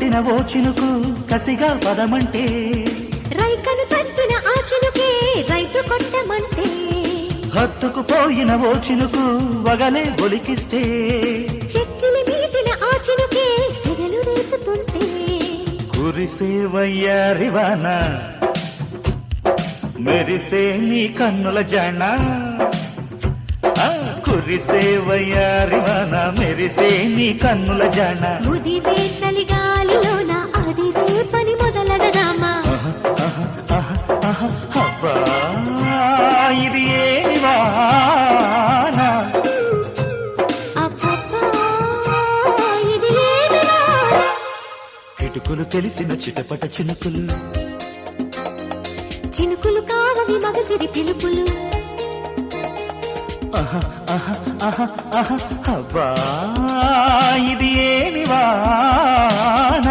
పుట్టిన ఓ చినుకు కసిగా పదమంటే రైకను తట్టిన ఆ చినుకే రైతు కొట్టమంటే హత్తుకుపోయిన ఓ చినుకు వగలే ఒలికిస్తే చెక్కిలి మీటిన ఆ చినుకే సెగలు రేపుతుంటే కురిసే వయ్యారివాన మెరిసే నీ కన్నుల జాణ కురిసే వయ్యారివాన మెరిసే నీ కన్నుల జాణ ముదివే చలిగాలిలోన అది రేపని మొదలడదామా అబ్బా ఇది ఏ వాన అబ్బబ్బా ఇది లేదురా కిటుకులు తెలిసిన చిటపట చినుకులు చినుకులు కావవి మగసిరి పిలుపులు అబ్బా ఇది ఏమి వాన